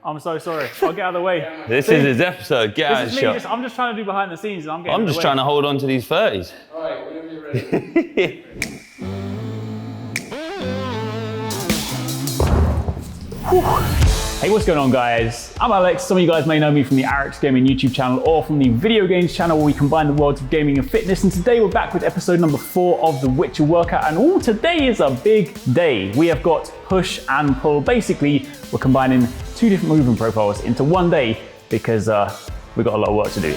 I'm so sorry. I'll get out of the way. This is his episode. Get out of the shot. I'm just trying to do behind the scenes and I'm just trying to hold on to these 30s. All right, whenever you're ready. Hey, what's going on, guys? I'm Alex. Some of you guys may know me from the HyperX Gaming YouTube channel or from the video games channel where we combine the worlds of gaming and fitness. And today we're back with episode number 4 of the Witcher workout. And today is a big day. We have got push and pull. Basically, we're combining 2 different movement profiles into one day because we've got a lot of work to do.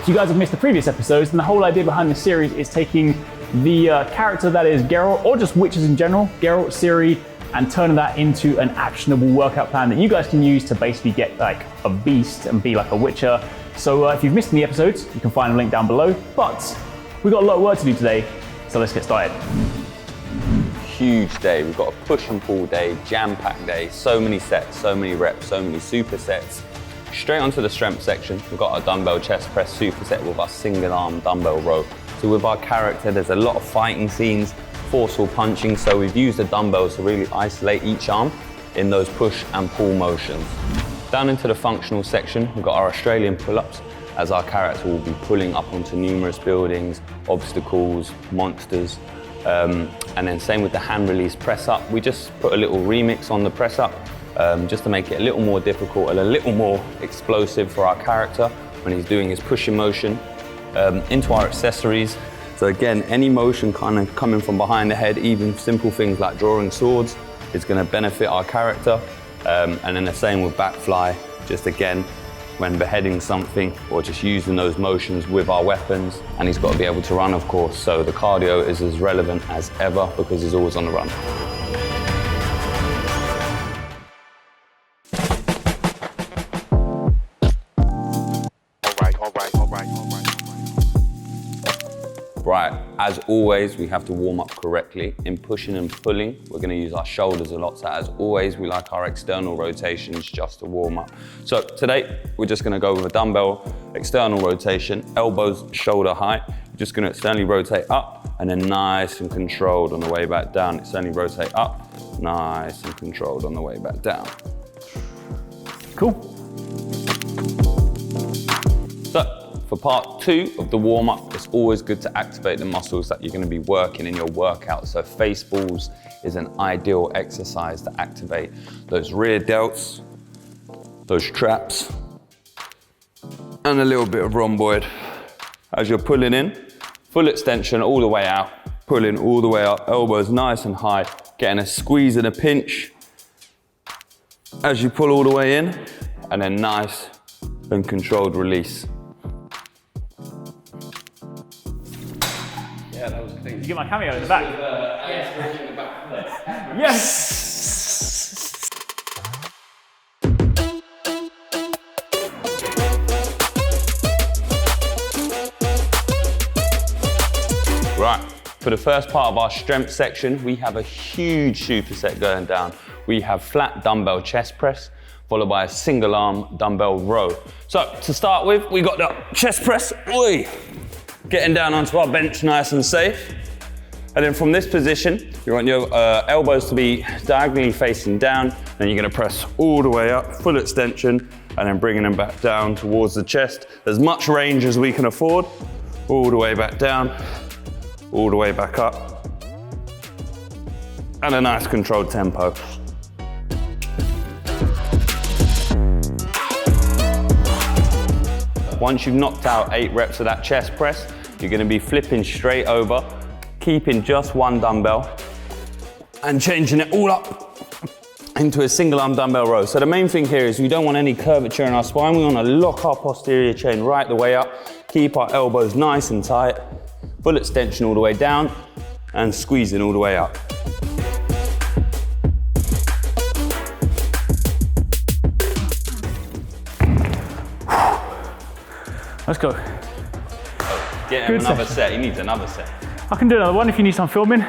If you guys have missed the previous episodes, then the whole idea behind this series is taking the character that is Geralt, or just witches in general, Geralt, Ciri, and turning that into an actionable workout plan that you guys can use to basically get like a beast and be like a witcher. So if you've missed any episodes, you can find a link down below. But we've got a lot of work to do today, so let's get started. Huge day. We've got a push and pull day, jam-packed day, so many sets, so many reps, so many supersets. Straight onto the strength section, we've got our dumbbell chest press superset with our single arm dumbbell row. So with our character, there's a lot of fighting scenes, forceful punching, so we've used the dumbbells to really isolate each arm in those push and pull motions. Down into the functional section, we've got our Australian pull-ups, as our character will be pulling up onto numerous buildings, obstacles, monsters, and then same with the hand release press up. We just put a little remix on the press up, just to make it a little more difficult and a little more explosive for our character when he's doing his pushing motion. Into our accessories. So again, any motion kind of coming from behind the head, even simple things like drawing swords, is going to benefit our character. And then the same with back fly, just again, when beheading something or just using those motions with our weapons. And he's got to be able to run, of course. So the cardio is as relevant as ever because he's always on the run. Right, as always, we have to warm up correctly. In pushing and pulling, we're gonna use our shoulders a lot. So as always, we like our external rotations just to warm up. So today, we're just gonna go with a dumbbell external rotation, elbows shoulder height. You're just gonna externally rotate up and then nice and controlled on the way back down. Externally rotate up, nice and controlled on the way back down. Cool. So, for part 2 of the warm-up, it's always good to activate the muscles that you're going to be working in your workout. So face balls is an ideal exercise to activate those rear delts, those traps, and a little bit of rhomboid. As you're pulling in, full extension all the way out, pulling all the way up, elbows nice and high, getting a squeeze and a pinch as you pull all the way in, and then nice and controlled release. Yeah, that was clean. You get my cameo in the back. Yes! Right, for the first part of our strength section, we have a huge superset going down. We have flat dumbbell chest press, followed by a single arm dumbbell row. So to start with, we got the chest press, oi! Getting down onto our bench nice and safe. And then from this position, you want your elbows to be diagonally facing down. Then you're gonna press all the way up, full extension, and then bringing them back down towards the chest. As much range as we can afford. All the way back down, all the way back up. And a nice controlled tempo. Once you've knocked out 8 reps of that chest press, you're gonna be flipping straight over, keeping just one dumbbell, and changing it all up into a single arm dumbbell row. So the main thing here is we don't want any curvature in our spine. We wanna lock our posterior chain right the way up, keep our elbows nice and tight, full extension all the way down, and squeezing all the way up. Let's go. Get him another set. He needs another set. I can do another one if you need some filming.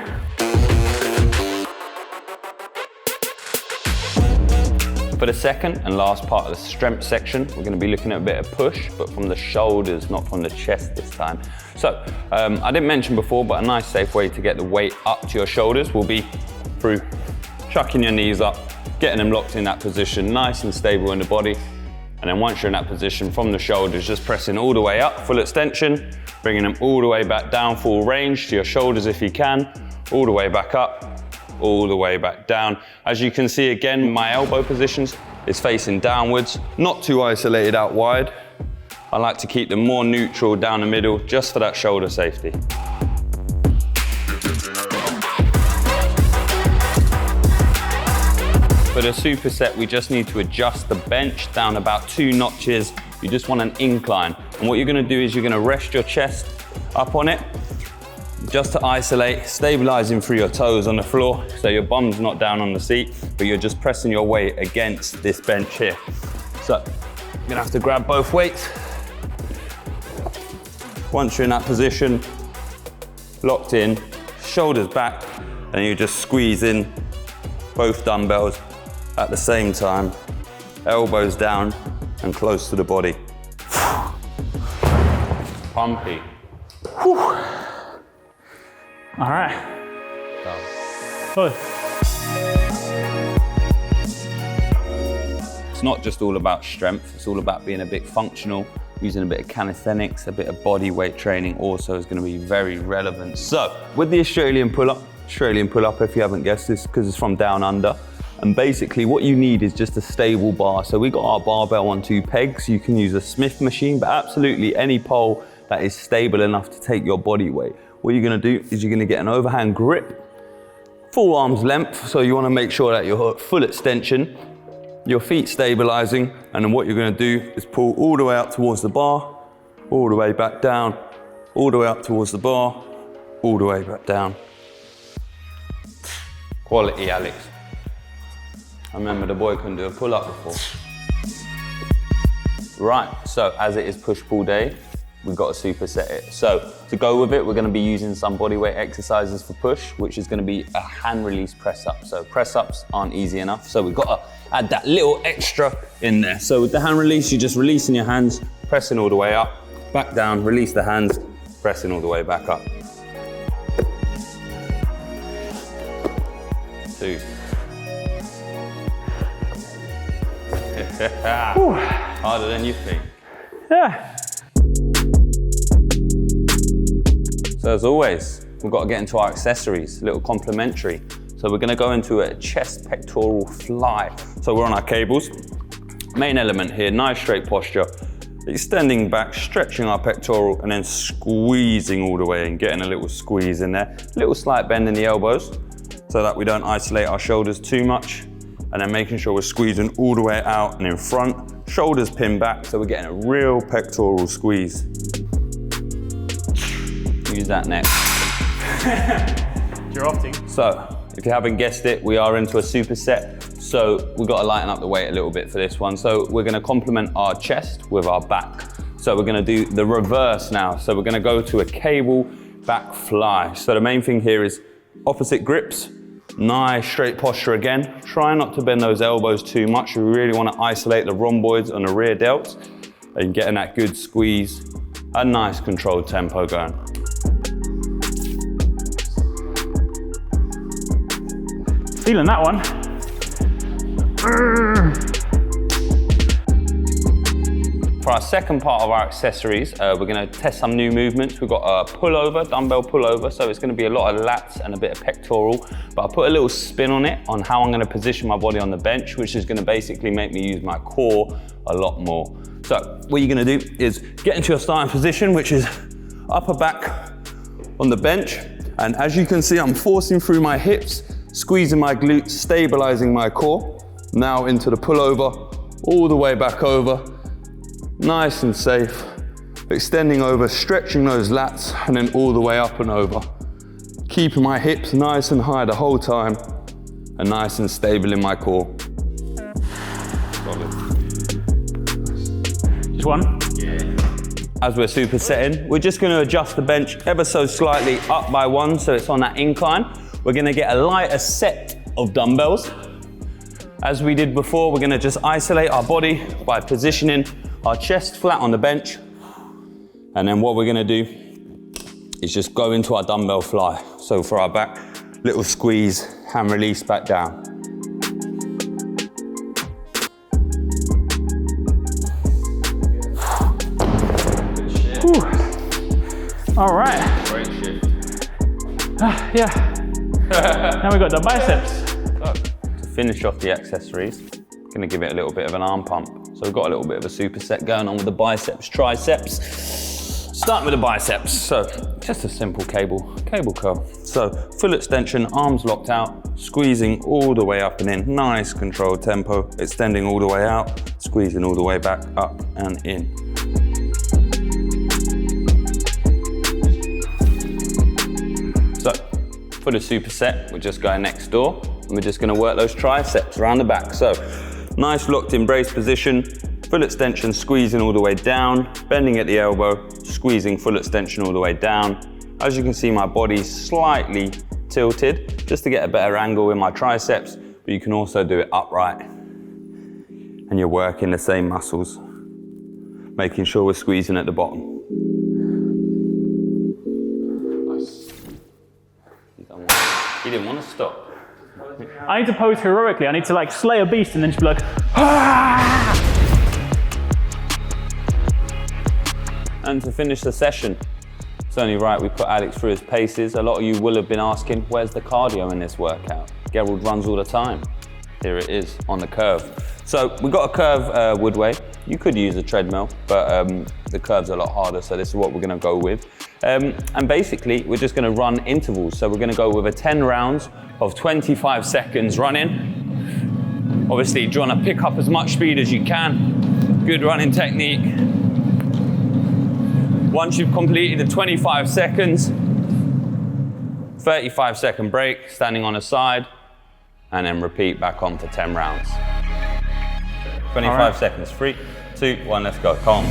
For For the second and last part of the strength section, we're gonna be looking at a bit of push, but from the shoulders, not from the chest this time. So, I didn't mention before, but a nice safe way to get the weight up to your shoulders will be through chucking your knees up, getting them locked in that position, nice and stable in the body. And then once you're in that position, from the shoulders, just pressing all the way up, full extension, bringing them all the way back down, full range to your shoulders if you can, all the way back up, all the way back down. As you can see again, my elbow positions is facing downwards, not too isolated out wide. I like to keep them more neutral down the middle, just for that shoulder safety. For the superset, we just need to adjust the bench down about 2 notches. You just want an incline. And what you're gonna do is you're gonna rest your chest up on it, just to isolate, stabilizing through your toes on the floor, so your bum's not down on the seat, but you're just pressing your weight against this bench here. So, you're gonna have to grab both weights. Once you're in that position, locked in, shoulders back, and you just squeeze in both dumbbells at the same time, elbows down and close to the body. Pumpy. Whew. All right. Good. It's not just all about strength, it's all about being a bit functional, using a bit of calisthenics, a bit of body weight training also is going to be very relevant. So, with the Australian pull-up if you haven't guessed this, because it's from down under, and basically what you need is just a stable bar. So we got our barbell on 2 pegs. You can use a Smith machine, but absolutely any pole that is stable enough to take your body weight. What you're gonna do is you're gonna get an overhand grip, full arm's length, so you wanna make sure that you're full extension, your feet stabilizing, and then what you're gonna do is pull all the way up towards the bar, all the way back down, all the way up towards the bar, all the way back down. Quality, Alex. I remember the boy couldn't do a pull-up before. Right, so as it is push-pull day, we've got to superset it. So to go with it, we're gonna be using some bodyweight exercises for push, which is gonna be a hand release press-up. So press-ups aren't easy enough, so we've got to add that little extra in there. So with the hand release, you're just releasing your hands, pressing all the way up, back down, release the hands, pressing all the way back up. 2. Harder than you think. Yeah. So as always, we've got to get into our accessories, a little complimentary. So we're gonna go into a chest pectoral fly. So we're on our cables. Main element here, nice straight posture. Extending back, stretching our pectoral, and then squeezing all the way and getting a little squeeze in there. Little slight bend in the elbows so that we don't isolate our shoulders too much. And then making sure we're squeezing all the way out and in front. Shoulders pinned back, so we're getting a real pectoral squeeze. Use that next. You're opting. So, if you haven't guessed it, we are into a superset. So we've got to lighten up the weight a little bit for this one. So we're gonna complement our chest with our back. So we're gonna do the reverse now. So we're gonna go to a cable back fly. So the main thing here is opposite grips. Nice straight posture again. Try not to bend those elbows too much. You really want to isolate the rhomboids on the rear delts and getting that good squeeze. A nice controlled tempo going. Feeling that one. For our second part of our accessories, we're going to test some new movements. We've got a pullover, dumbbell pullover, so it's going to be a lot of lats and a bit of pectoral, but I'll put a little spin on it on how I'm going to position my body on the bench, which is going to basically make me use my core a lot more. So what you're going to do is get into your starting position, which is upper back on the bench, and as you can see, I'm forcing through my hips, squeezing my glutes, stabilizing my core. Now into the pullover, all the way back over. Nice and safe, extending over, stretching those lats, and then all the way up and over. Keeping my hips nice and high the whole time, and nice and stable in my core. Solid. Just one? Yeah. As we're supersetting, we're just gonna adjust the bench ever so slightly up by 1, so it's on that incline. We're gonna get a lighter set of dumbbells, As we did before, we're gonna just isolate our body by positioning our chest flat on the bench. And then what we're gonna do is just go into our dumbbell fly. So for our back, little squeeze, hand release back down. All right. Great shift. Yeah. Now we've got the biceps. So, to finish off the accessories, gonna give it a little bit of an arm pump. So we've got a little bit of a superset going on with the biceps, triceps. Starting with the biceps. So just a simple cable curl. So full extension, arms locked out, squeezing all the way up and in. Nice controlled tempo, extending all the way out, squeezing all the way back up and in. So for the superset, we're just going next door and we're just gonna work those triceps around the back. So nice locked in brace position, full extension, squeezing all the way down, bending at the elbow, squeezing full extension all the way down. As you can see, my body's slightly tilted just to get a better angle in my triceps, but you can also do it upright. And you're working the same muscles, making sure we're squeezing at the bottom. You didn't want to stop. I need to pose heroically. I need to like slay a beast and then just be like, ah! And to finish the session, it's only right we put Alex through his paces. A lot of you will have been asking, where's the cardio in this workout? Gerald runs all the time. Here it is on the curve. So we've got a curve woodway. You could use a treadmill, but the curve's a lot harder, so this is what we're gonna go with. And basically, we're just gonna run intervals. So we're gonna go with a 10 rounds of 25 seconds running. Obviously, you wanna pick up as much speed as you can. Good running technique. Once you've completed the 25 seconds, 35-second break, standing on a side, and then repeat back on for 10 rounds. 25 seconds, 3, 2, 1, let's go, calm.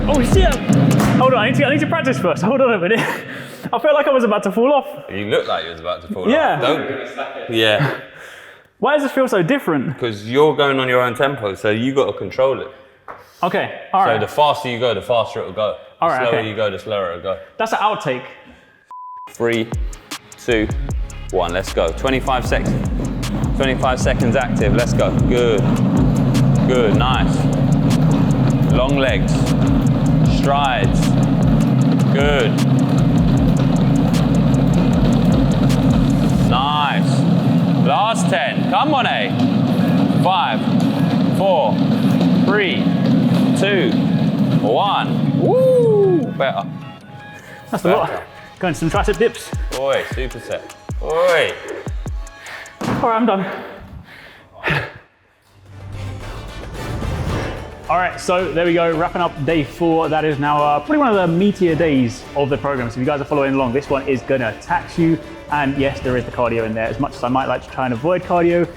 Oh shit! Hold on, I need to practice first. Hold on a minute. I felt like I was about to fall off. You look like you was about to fall Yeah. off. Don't. Yeah. Why does this feel so different? Because you're going on your own tempo, so you got to control it. Okay, all right. So the faster you go, the faster it'll go. All The right, slower okay. you go, the slower it'll go. That's an outtake. 3, 2, 1, let's go. 25 seconds. 25 seconds active, let's go. Good. Good, nice. Long legs. Strides. Good. Nice. Last 10. Come on, 5, 4, 3, 2, 1. Woo! Better. That's a lot. Going to some tricep dips. Oi, superset. Oi. All right, I'm done. All right, so there we go, wrapping up day 4. That is now probably one of the meatier days of the program. So if you guys are following along, this one is gonna tax you. And yes, there is the cardio in there. As much as I might like to try and avoid cardio,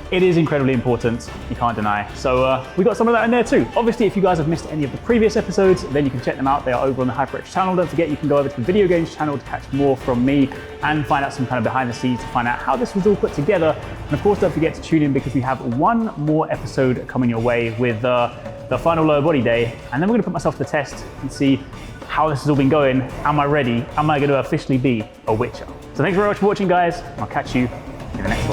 it is incredibly important, you can't deny. So we got some of that in there too. Obviously, if you guys have missed any of the previous episodes, then you can check them out. They are over on the HyperX channel. Don't forget, you can go over to the video games channel to catch more from me and find out some kind of behind the scenes to find out how this was all put together. And of course, don't forget to tune in because we have one more episode coming your way with the final lower body day. And then we're gonna put myself to the test and see how this has all been going. Am I ready? Am I gonna officially be a witcher? So thanks very much for watching, guys. I'll catch you in the next one.